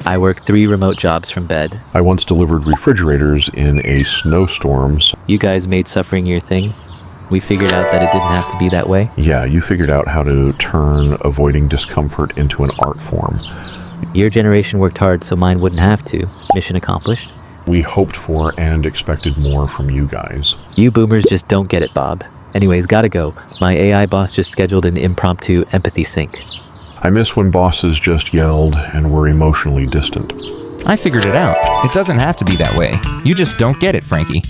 I work 3 remote jobs from bed. I once delivered refrigerators in a snowstorms. You guys made suffering your thing. We figured out that it didn't have to be that way. Yeah, you figured out how to turn avoiding discomfort into an art form. Your generation worked hard so mine wouldn't have to. Mission accomplished. We hoped for and expected more from you guys. You boomers just don't get it, Bob. Anyways, gotta go. My AI boss just scheduled an impromptu empathy sync. I miss when bosses just yelled and were emotionally distant. I figured it out. It doesn't have to be that way. You just don't get it, Frankie.